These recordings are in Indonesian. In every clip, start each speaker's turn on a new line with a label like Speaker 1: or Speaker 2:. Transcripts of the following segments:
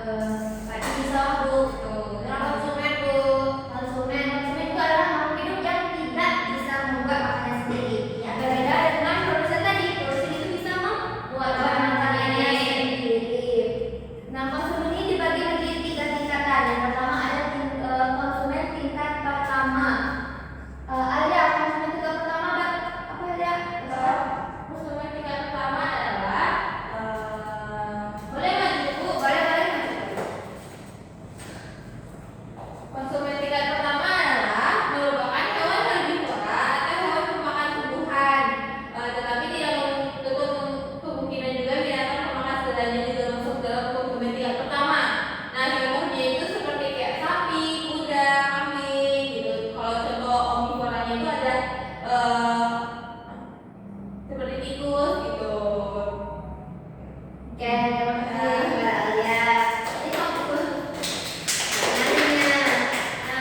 Speaker 1: tadi bisa Bu tuh. Nah, konsumen Bu, konsumen itu adalah makhluk hidup yang tidak bisa membuat makanannya sendiri. Ya, berbeda dengan produsen tadi. Produsen itu bisa membuat makanannya sendiri. Nah, konsumen ini dibagi menjadi 3 tingkatan. Yang pertama ada konsumen tingkat pertama. Ada konsumen tingkat pertama apa ada? Konsumen tingkat pertama adalah boleh maju Bu, boleh maju. Konsumen tingkat pertama adalah merupakan hewan herbivora atau hewan pemakan tumbuhan, tetapi tidak menutup kemungkinan juga binatang pemakan lainnya juga masuk dalam konsumen tingkat pertama. Nah, contohnya itu seperti kayak sapi, kuda, kambing gitu. Kalau contoh omnivoranya itu ada seperti tikus gitu. Oke, terima kasih Mbak Alia.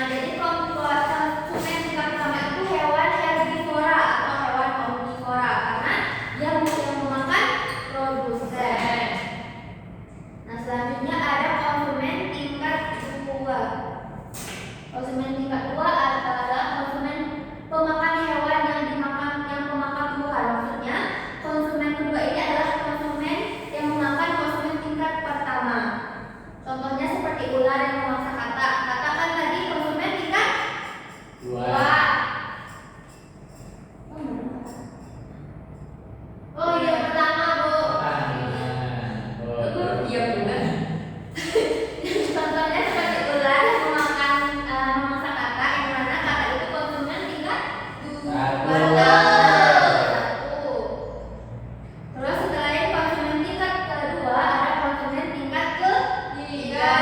Speaker 1: Jadi konsumen tingkat pertama itu hewan herbivora atau hewan omnivora karena dia memakan produsen. Nah, selanjutnya ada konsumen tingkat kedua. Konsumen tingkat kedua adalah konsumen pemakan hewan yang pemakan tumbuhan. Maksudnya konsumen kedua ini adalah konsumen yang memakan konsumen tingkat pertama. Contohnya seperti ular yang memangsa katak. Katak kan tadi konsumen tingkat 2. Oh iya, pertama Bu. Diam juga. Contohnya seperti ular yang memangsa katak, yang mana katak itu konsumen tingkat 1. Terus setelah konsumen tingkat kedua ada konsumen tingkat ketiga.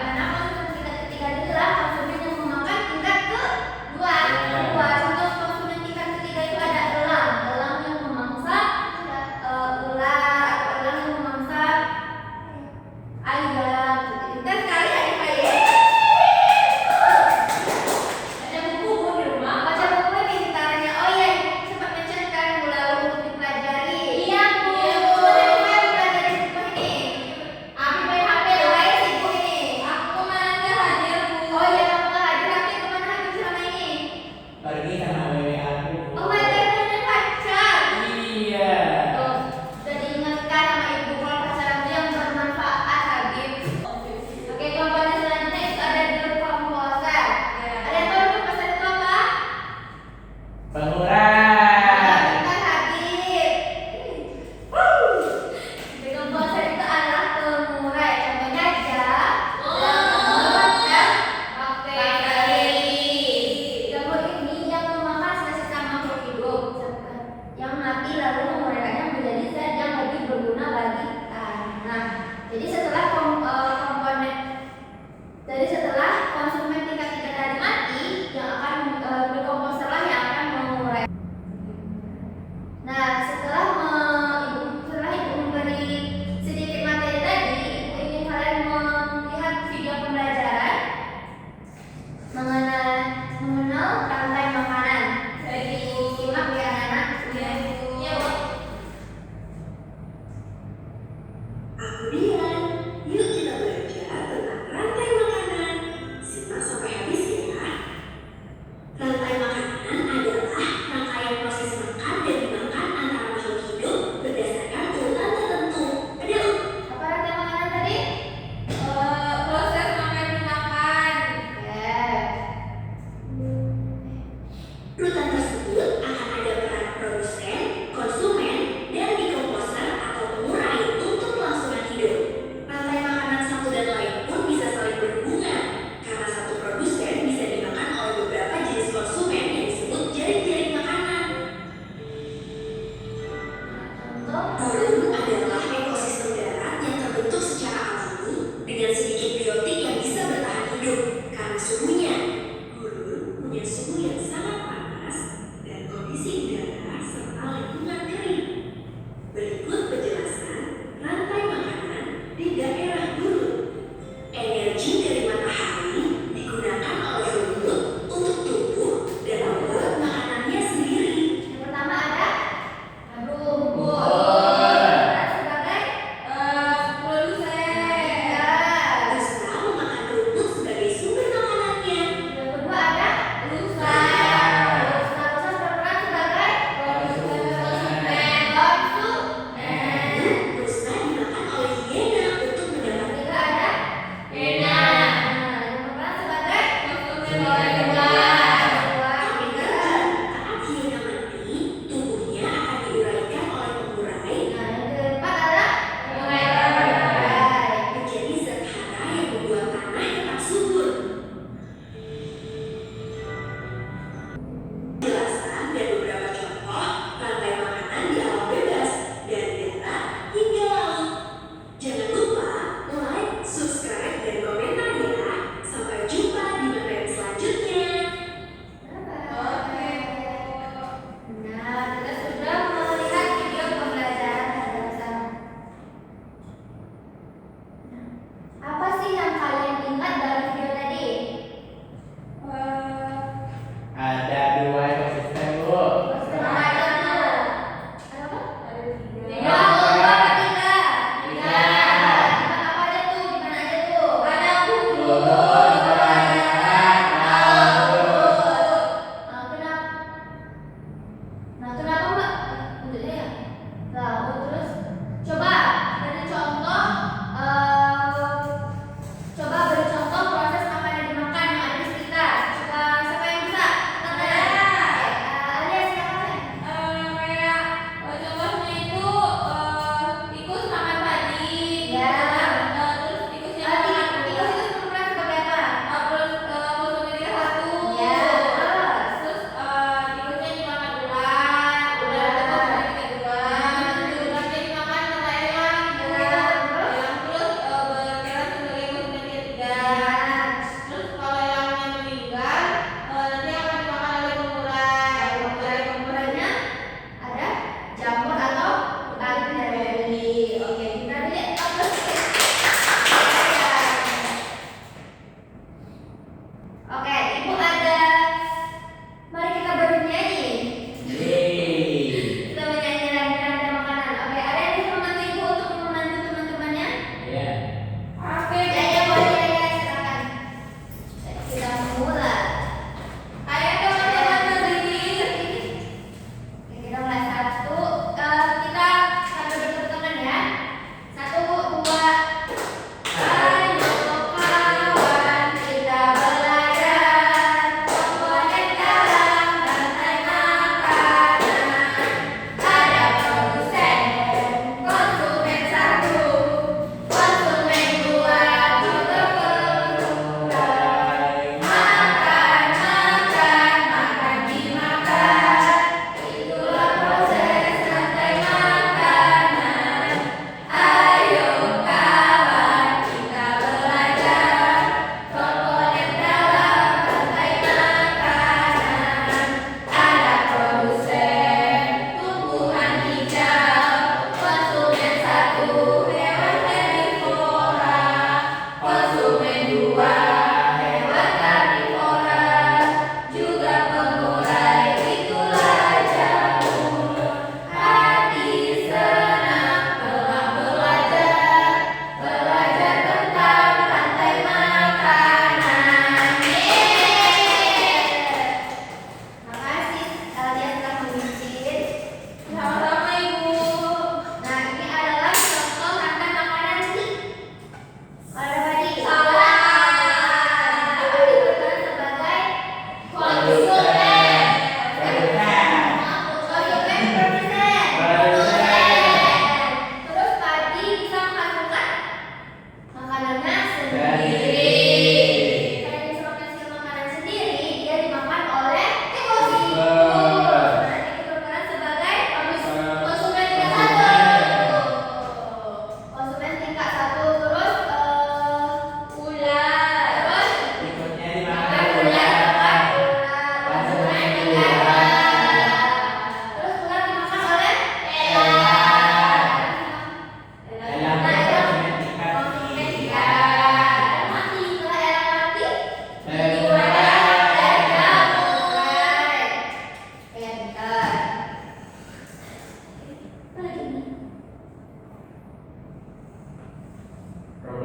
Speaker 1: Karena konsumen tingkat ketiga adalah konsumen yang memakan tingkat kedua. Contoh konsumen tingkat ketiga itu ada elang yang memangsa ular atau elang yang memangsa ayam. Kita sekali adik-adik. Baca buku di rumah. Baca buku ini caranya. Oh iya, sempat menceritakan mula untuk dipelajari. Iya Bu. Boleh belajar di buku ini. Abi main HP doang sih Bu ini. Aku kemana nggak hadir Bu? Oh iya, kamu nggak hadir, tapi kemana hadir selama ini?
Speaker 2: Pergi sama wewe aku.
Speaker 1: Oh, wewe punya pacar.
Speaker 2: Iya.
Speaker 1: Tuh, sudah diingatkan sama ibu kalau pacaran itu yang bermanfaat, Habib. Oke, kelompoknya selanjutnya itu ada grup komposer. Ada yang tahu grup komposer itu apa?
Speaker 2: Pengurai.
Speaker 1: Bukan Habib. Grup komposer itu adalah pengurai. Contohnya jamur dan bakteri. Jamur ini yang memakan sisa-sisa makhluk hidup yang mati lalu menguraikannya menjadi zat yang lebih berguna bagi tanah. Jadi setelah konsumen tingkat 3 tadi mati, yang akan berkomposer lah yang akan mengurai. Nah, setelah ibu memberi sedikit materi tadi, ibu ingin kalian melihat video pembelajaran mengenal rantai makanan. Jadi simak ya anak-anak. Ya, Bu.
Speaker 3: Kemudian, yuk kita belajar tentang rantai makanan. Simak sampai habis ya. Rantai makanan adalah rangkaian proses makan dan dimakan antara makhluk hidup berdasarkan urutan tertentu. Ada
Speaker 1: Apa rantai makanan tadi? Proses makan dimakan. Ya.
Speaker 3: urutan tersebut akan ada peran produsen, konsumen, dan dekomposer atau pengurai untuk kelangsungan hidup.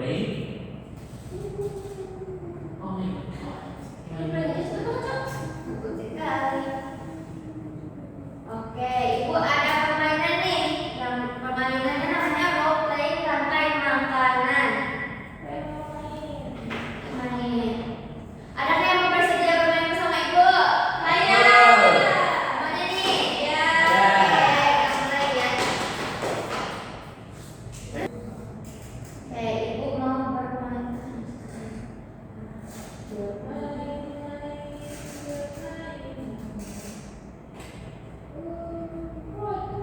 Speaker 2: play. Oh my god.
Speaker 1: Ini sudah cocok. Bagus sekali. Oke, Ibu ada permainan nih. Yang permainannya namanya role play rantai makanan. Main. Adakah yang mau bersedia bermain bersama Ibu? Saya. Semuanya nih. Ya. Oke, kita mulai ya. Oke, Ibu mau bermain.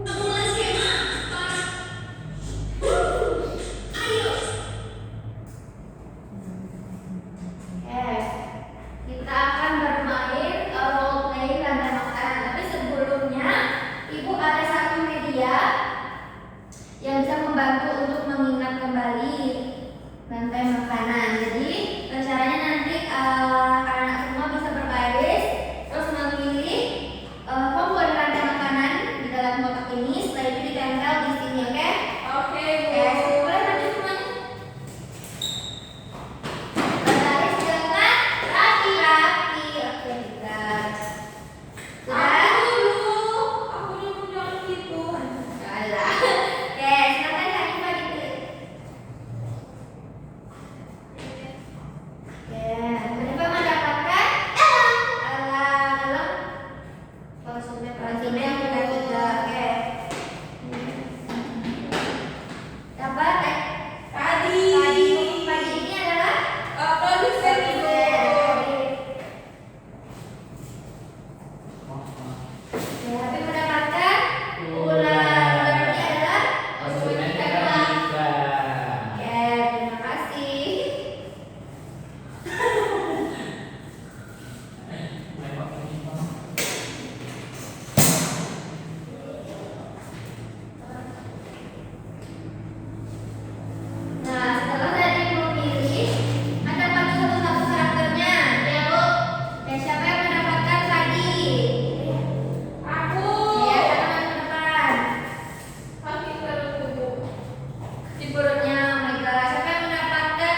Speaker 3: Mulai skema. Ayo.
Speaker 1: Oke, kita akan bermain role play rantai makanan. Tapi sebelumnya, Ibu ada satu media yang bisa membantu untuk mengingat kembali rantai makanan. Jadi caranya nanti anak-anak semua bisa berbaris, terus memilih komponen rantai makanan di dalam kotak ini. Setelah itu ditempel di sini, oke?
Speaker 4: Oke,
Speaker 1: Oke, boleh nanti semuanya. Berbaris dengan rapi-rapi. Oke, kita sudah.
Speaker 4: Aku dulu jangan gitu.
Speaker 1: Alah. Oke, silakan Kak Iva dipilih. Oke, Iva mendapatkan elang. Kalau sudah yang sudah tiga, oke. Dapat
Speaker 4: Tadi.
Speaker 1: pagi ini adalah
Speaker 4: Produser Ibu.
Speaker 1: Ya, tapi mendapatkan ular. Ular ini adalah
Speaker 2: Konsumen
Speaker 1: kedua.
Speaker 2: ketiga.
Speaker 1: Oke, terima kasih. Nah, setelah tadi memilih, Anda bagi satu-satu karakternya. Ya, Bu. Oke, siapa yang mendapatkan tadi?
Speaker 4: Aku.
Speaker 1: Ya, siapa yang mendapatkan?
Speaker 4: Kaki terlalu.
Speaker 1: Di perutnya, oh my God. Siapa yang mendapatkan?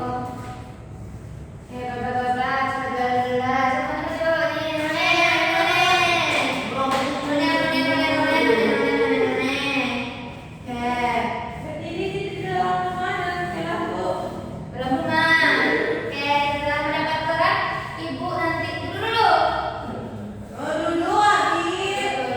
Speaker 1: Oh. Ya, bla sudah jelas. Siapa ini? Oke.
Speaker 4: Berdiri di dalam rumah dan berlaku.
Speaker 1: Belum rumah. Oke, setelah mendapat surat, Ibu nanti dulu.
Speaker 4: Dulu, Adit.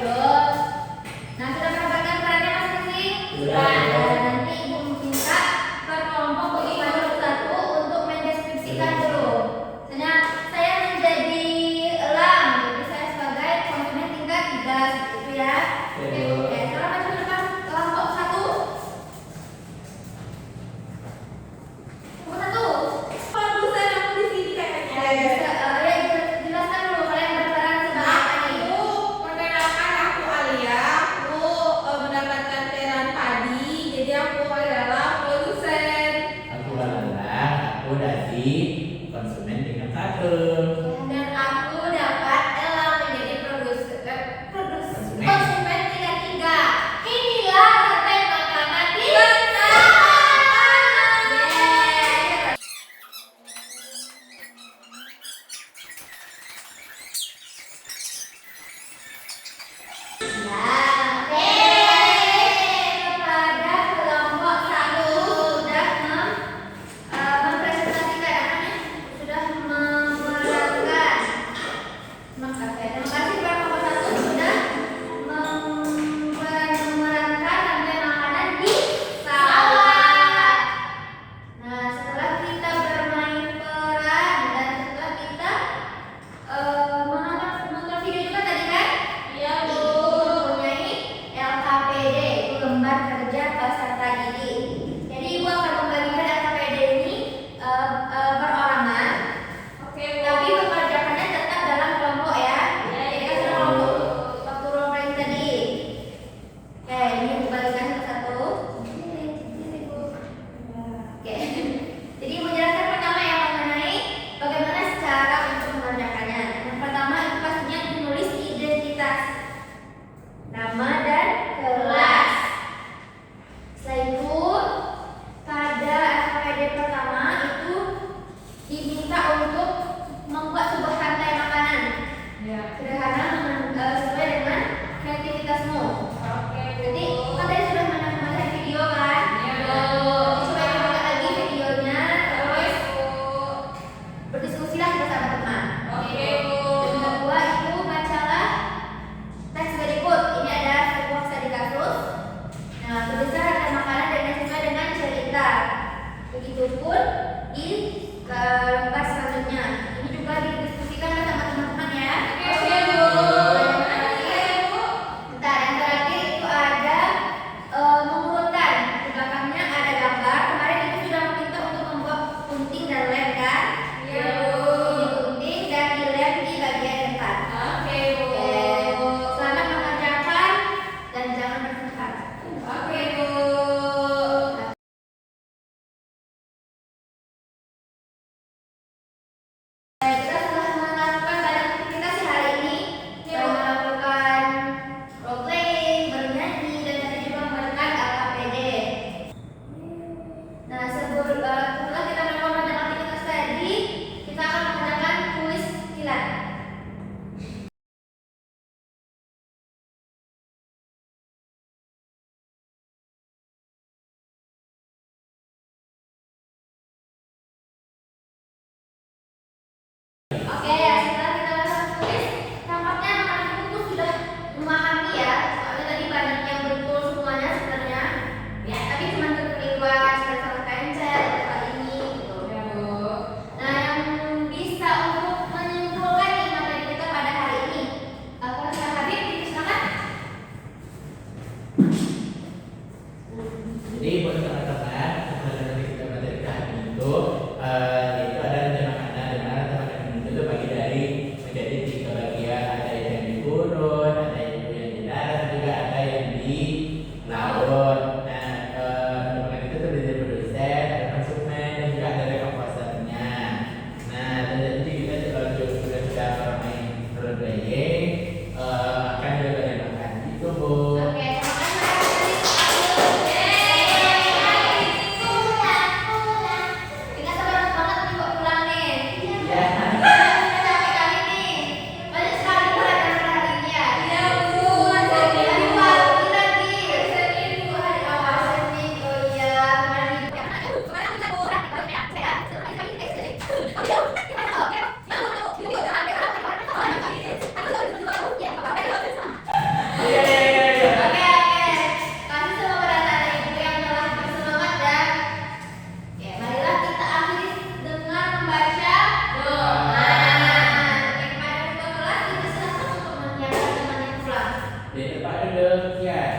Speaker 2: ada the cat,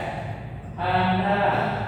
Speaker 2: panda,